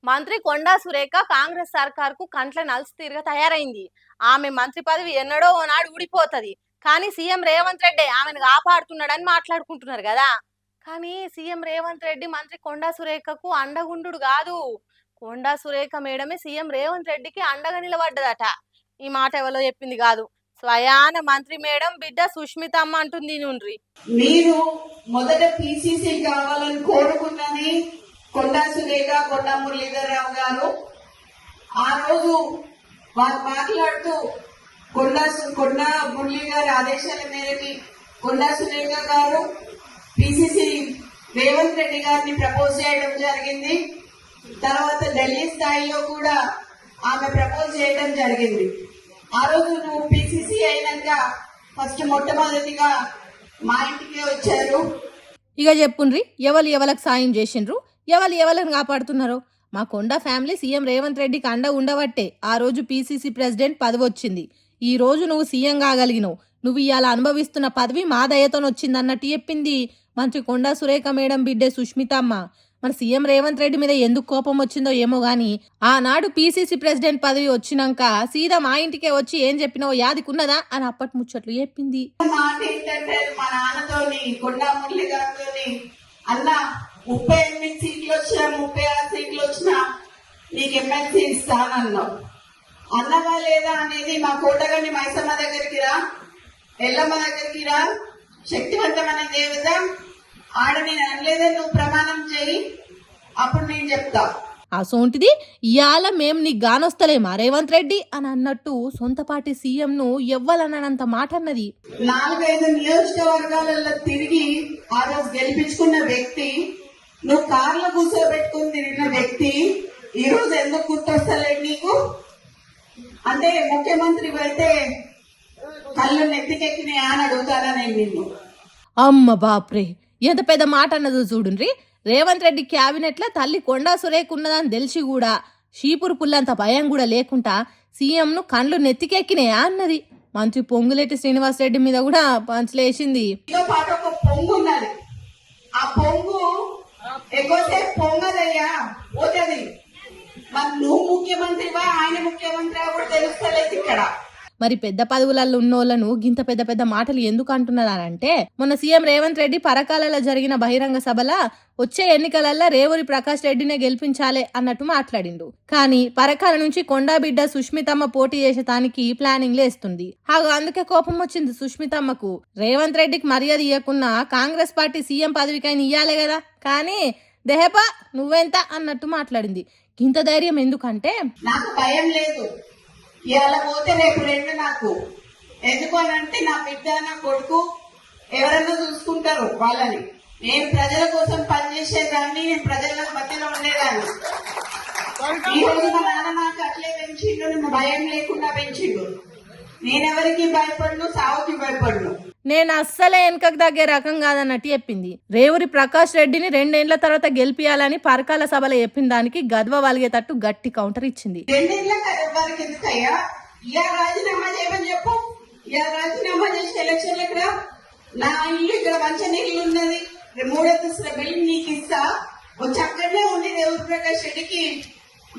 మంత్రి కొండా సురేఖ కాంగ్రెస్ సర్కార్కు కంట్ల నల్సితీరుగా తయారైంది. ఆమె మంత్రి పదవి ఎన్నడో ఓనాడు ఊడిపోతది. కానీ సీఎం రేవంత్ రెడ్డి ఆమెను కాపాడుతున్నాడని మాట్లాడుకుంటున్నారు కదా. కానీ సీఎం రేవంత్ రెడ్డి మంత్రి కొండా సురేఖకు అండగుండు కాదు. కొండా సురేఖ మేడమే సీఎం రేవంత్ రెడ్డికి అండగా నిలబడ్డదట. ఈ మాట ఎవరో చెప్పింది కాదు, స్వయాన మంత్రి మేడం బిడ్డ సుష్మితమ్మ అంటుంది. నుండ్రి మీరు మొదట పిసిసి కావాలని కోరుకున్నది కొండా సురేఖ, కొండా మురళీధరరావు గారు. ఆ రోజు వారు మాట్లాడుతూ కొండా మురళీ గారి ఆదేశాల మేరకి కొండా సురేఖ గారు పిసిసి రేవంత్ రెడ్డి గారిని ప్రపోజ్ చేయడం జరిగింది. తర్వాత ఢిల్లీ స్థాయిలో కూడా ఆమె ప్రపోజ్ చేయడం జరిగింది. ఆ రోజు నువ్వు పిసిసి అయినాక ఫస్ట్ మొట్టమొదటిగా మా ఇంటికే వచ్చారు. ఇక చెప్పుండ్రి ఎవరికి సాయం చేసిండ్రు, ఎవరిని కాపాడుతున్నారు. మా కొండ ఫ్యామిలీ సీఎం రేవంత్ రెడ్డికి అండ ఉండబట్టే ఆ రోజు పిసిసి ప్రెసిడెంట్ పదవి వచ్చింది. ఈ రోజు నువ్వు సీఎం కాగలిగినావు. నువ్వు ఇవాళ అనుభవిస్తున్న పదవి మా దయతో వచ్చిందన్నట్టు చెప్పింది మంత్రి కొండా సురేఖ మేడం బిడ్డే సుష్మితమ్మ. మన సీఎం రేవంత్ రెడ్డి మీద ఎందుకు కోపం వచ్చిందో ఏమో గాని ఆనాడు పిసిసి ప్రెసిడెంట్ పదవి వచ్చినాక సీదా మా ఇంటికే వచ్చి ఏం చెప్పినావో యాదికున్నదా అని అప్పటి ముచ్చట్లు చెప్పింది. మాట ఏంటంటే మా నాన్నతోని కొండా మురళి గారితోని అన్న 38 సీట్లు వచ్చినా 36 సీట్లు వచ్చినా నీకు ఎమ్మెల్సీ ఇస్తానన్నావు. అన్నవా లేదా అనేది మా కోటగాని మైసమ్మ దగ్గరికి రా, ఎల్లమ్మ దగ్గరికి రా, శక్తివంతమైన దేవత ఆడ నేను అనలేదని నువ్వు ప్రమాణం చేయి, అప్పుడు నేను చెప్తా. ఆ సోంటిది ఇవాళ మేం నీకు గానొస్తలేమా రేవంత్ రెడ్డి అని అన్నట్టు సొంత పార్టీ సీఎం ను ఎవ్వలన్నంత మాట అన్నది. 4-5 నియోజకవర్గాలలో తిరిగి ఆ రోజు గెలిపించుకున్న వ్యక్తి, నువ్వు కార్లో కూర్చోబెట్టుకుని తిరిగిన వ్యక్తి ఈ రోజు ఎందుకు గుర్తొస్తలేదు నీకు? అంటే ముఖ్యమంత్రి అయితే కళ్ళు నెత్తికెక్కినాయా అని అడుగుతారా నేను నిన్ను? అమ్మ బాప్రే, ఎంత పెద్ద మాట అన్నదో చూడుండ్రి. రేవంత్ రెడ్డి క్యాబినెట్ లో తల్లి కొండా సురేఖ ఉన్నదని తెలిసి కూడా షీపురు పుల్లంత భయం కూడా లేకుండా సీఎం ను కండ్లు నెత్తికెక్కినాయా అన్నది. మంత్రి పొంగులేటి శ్రీనివాస్ రెడ్డి మీద కూడా పంచలేసింది. పొంగు ఉన్నది, ఆ పొంగు ఎక్కువసేపు పొంగదయ్యా పోతుంది. మరి నువ్వు ముఖ్యమంత్రివా ఆయన ముఖ్యమంత్రి కూడా తెలుస్తలేదు ఇక్కడ. మరి పెద్ద పదవులలో ఉన్నోళ్లను గింత పెద్ద పెద్ద మాటలు ఎందుకు అంటున్నారంటే మొన్న సీఎం రేవంత్ రెడ్డి పరకాలలో జరిగిన బహిరంగ సభల వచ్చే ఎన్నికలలో రేవూరి ప్రకాష్ రెడ్డినే గెలిపించాలే అన్నట్టు మాట్లాడిండు. కానీ పరకాల నుంచి కొండా బిడ్డ సుష్మితమ్మ పోటీ చేసేటానికి ప్లానింగ్ లేస్తుంది. అందుకే కోపం వచ్చింది సుష్మితమ్మకు. రేవంత్ రెడ్డికి మర్యాద ఇవ్వకున్నా కాంగ్రెస్ పార్టీ సీఎం పదవికైనా ఇయ్యాలే కదా, కానీ దేహపా నువ్వెంత అన్నట్టు మాట్లాడింది. ఇంత ధైర్యం ఎందుకంటే నాకు భయం లేదు, ఇవాళ పోతే రేపు రెండు నాకు. ఎందుకు అని అంటే నా బిడ్డ నా కొడుకు ఎవరన్నా చూసుకుంటారు వాళ్ళని. నేను ప్రజల కోసం పనిచేసేదాన్ని, నేను ప్రజల మధ్యలో ఉండేదాన్ని. ఈ రోజు మా నాన్న నాకు అట్లే పెంచిండు, నన్ను భయం లేకుండా పెంచిండు. నేనెవరికి భయపడను, సావుకి భయపడను. నేను అస్సలే వెనకకు తగ్గే రకం కాదన్నట్టు చెప్పింది. రేవూరి ప్రకాష్ రెడ్డిని 2 ఏళ్ల తర్వాత గెలిపియాలని పరకాల సభలో చెప్పిన దానికి గద్వ వలిగేటట్టు గట్టి కౌంటర్ ఇచ్చింది. 2 ఏళ్ల వరకు ఎందుకయ్యా, ఇలా రాజీనామా చేయమని చెప్పు. ఇలా రాజీనామా చేసి ఎలక్షన్ ఇక్కడ నా ఇల్లు ఇక్కడ మంచి ఇల్లు ఉన్నది, 3 అంతస్తుల బిల్డింగ్ నీకు ఇస్తా, వచ్చి అక్కడనే ఉండి రేవూరి ప్రకాష్ రెడ్డికి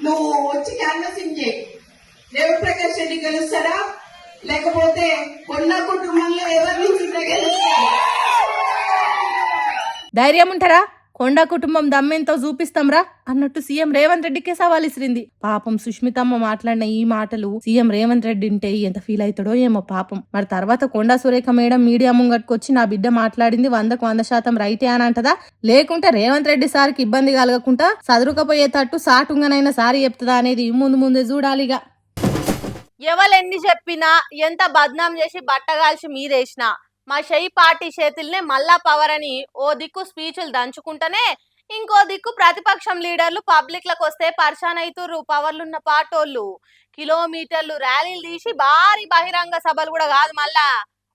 నువ్వు వచ్చి క్యాన్వసింగ్ చేయి. రేవూరి ప్రకాష్ రెడ్డి గెలుస్తారా లేకపోతే కొండ కుటుంబంలో ఎవరి నుంచి గెలుస్తారు? ధైర్యం ఉంటారా? కొండా కుటుంబం దమ్మెంతో చూపిస్తాంరా అన్నట్టు సీఎం రేవంత్ రెడ్డికే సవాల్ ఇసిరింది. పాపం సుష్మితమ్మ మాట్లాడిన ఈ మాటలు సీఎం రేవంత్ రెడ్డి ఉంటే ఎంత ఫీల్ అవుతాడో ఏమో పాపం. మరి తర్వాత కొండా సురేఖ మేడం మీడియా ముంగట్టుకొచ్చి నా బిడ్డ మాట్లాడింది 100% రైటే అని అంటదా, లేకుంటే రేవంత్ రెడ్డి సార్కి ఇబ్బంది కలగకుండా సదురుకపోయేటట్టు సాటుంగనైనా సారి చెప్తుందా అనేది ముందే చూడాలిగా. ఎవరెన్ని చెప్పినా ఎంత బద్నాం చేసి బట్టగాల్చి మీరేసినా మా షై పార్టీ చేతుల్నే మళ్ళా పవర్ అని ఓ దిక్కు స్పీచ్లు దంచుకుంటేనే ఇంకో దిక్కు ప్రతిపక్షం లీడర్లు పబ్లిక్లకు వస్తే పర్షాన్ అవుతుర్రు. పవర్లున్న పాటోళ్ళు కిలోమీటర్లు ర్యాలీలు తీసి భారీ బహిరంగ సభలు కూడా కాదు, మళ్ళా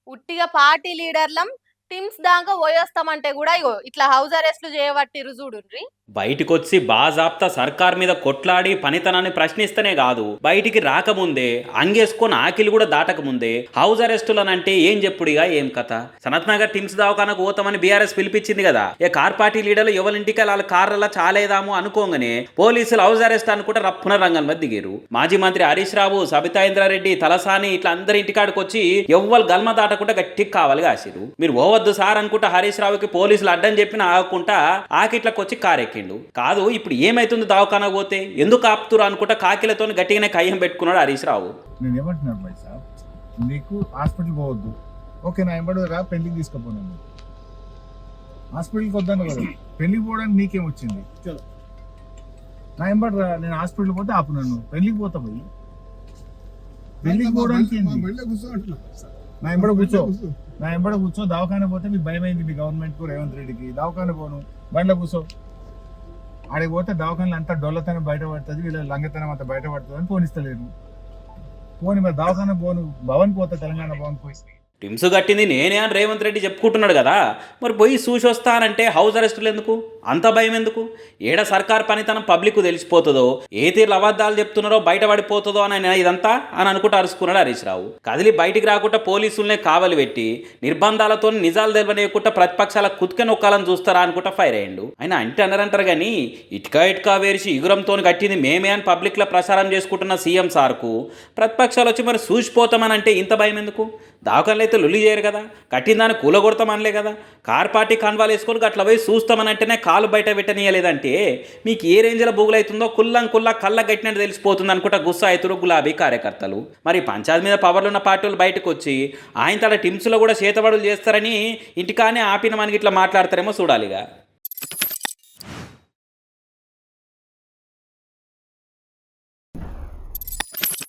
ఉట్టిగా పార్టీ లీడర్లం టిమ్స్ దాకా పోయొస్తామంటే కూడా ఇట్లా హౌస్ అరెస్ట్లు చేయబట్టిరు చూడుండ్రి. బయటికొచ్చి బాజాప్తా సర్కార్ మీద కొట్లాడి పనితనాన్ని ప్రశ్నిస్తేనే కాదు, బయటికి రాకముందే అంగేసుకొని ఆకిలి కూడా దాటకముందే హౌస్ అరెస్టులనంటే ఏం చెప్పుడిగా ఏం కథ. సనత్ నగర్ టిమ్స్ దవాఖానకు పోతామని బీఆర్ఎస్ పిలిపించింది కదా, కార్ పార్టీ లీడర్లు ఎవరింటికి వాళ్ళ కార్ల చాలేదాము అనుకోగానే పోలీసులు హౌస్ అరెస్ట్ అనుకుంటే రప్పున రంగం మీద దిగారు. మాజీ మంత్రి హరీష్ రావు, సబితా ఇంద్రారెడ్డి, తలసాని ఇట్లా అందరి ఇంటికాడికి వచ్చి ఎవ్వరు గల్మ దాటకుండా గట్టికి కావాలి కాసిరు. మీరు పోవద్దు సార్ అనుకుంటా హరీష్ రావుకి పోలీసులు అడ్డం చెప్పిన ఆగకుండా ఆకిట్లకు వచ్చి కారెక్కిండు. కాదు ఇప్పుడు ఏమైతుంది దవాఖానా పోతే ఎందుకు ఆపుతురు అనుకుంటా కాకిలతో గట్టిగానే కయ్యం పెట్టుకున్నాడు హరీష్ రావు. నేను ఏమంటున్నాను భాయ్ సాబ్, నీకు హాస్పిటల్ పోవద్దు, ఓకే నా ఎంబడి రా పెళ్లికి తీసుకుపోను. హాస్పిటల్కి వద్దాను కదా, పెళ్లికి పోవడానికి నీకేం వచ్చింది? నా ఎంబడి రా, నేను హాస్పిటల్ పోతే ఆపు, నన్ను పెళ్లికి పోతా పోయి పెళ్లికి పోవడానికి నా ఎంబడ కూర్చో, నా ఎంబడ కూర్చో. దవాఖాన పోతే మీకు భయం అయింది మీ గవర్నమెంట్ కు, రేవంత్ రెడ్డికి. దవాఖాన పోను, బండ్లో కూర్చో. ఆడికి పోతే దవాఖానలు అంతా డొల్లతనం బయటపడుతుంది, వీళ్ళ లంగతనం అంతా బయటపడుతుంది అని పోనిస్తలేరు. పోని మరి దవాఖాన పోను, భవన్ పోతా, తెలంగాణ భవన్ పోయి. టిమ్స్ కట్టింది నేనే అని రేవంత్ రెడ్డి చెప్పుకుంటున్నాడు కదా, మరి పోయి చూసి వస్తానంటే హౌస్ అరెస్టులు ఎందుకు, అంత భయం ఎందుకు? ఏడ సర్కార్ పనితనం పబ్లిక్ తెలిసిపోతుందో, ఏ తీరు అబద్ధాలు చెప్తున్నారో బయటపడిపోతుందో అని ఇదంతా అని అనుకుంటూ అరుచుకున్నాడు హరీష్ రావు. కదిలి బయటికి రాకుండా పోలీసులనే కావలి పెట్టి నిర్బంధాలతో నిజాలు తెలియకుండా ప్రతిపక్షాల కుతిక నొక్కాలని చూస్తారా అనుకుంటా ఫైర్ అయ్యిండు. ఆయన అంటే అన్నారంటారు కానీ ఇటుకా వేరిసి ఇగురంతో కట్టింది మేమే అని పబ్లిక్లో ప్రచారం చేసుకుంటున్న సీఎం సార్కు ప్రతిపక్షాలు వచ్చి మరి చూసిపోతామని అంటే ఇంత భయం ఎందుకు? దావకాలు అయితే లొల్లి చేయరు కదా, కట్టిన దాన్ని కూలగొడతామనలే కదా. కార్ పార్టీ కన్వాలు వేసుకొని అట్లా పోయి చూస్తామని అంటేనే కాలు బయట పెట్టనీయలేదంటే మీకు ఏ రేంజ్లో బూగులవుతుందో కుల్లా కళ్ళ గట్టినట్టు తెలిసిపోతుంది అనుకుంటా గుస్సా అవుతారు గులాబీ కార్యకర్తలు. మరి పంచాయతీ మీద పవర్లు ఉన్న పార్టీలు బయటకు వచ్చి ఆయన తన టిమ్స్లో కూడా చేతబడులు చేస్తారని ఇంటికానే ఆపిన మనకి ఇట్లా మాట్లాడతారేమో చూడాలిగా.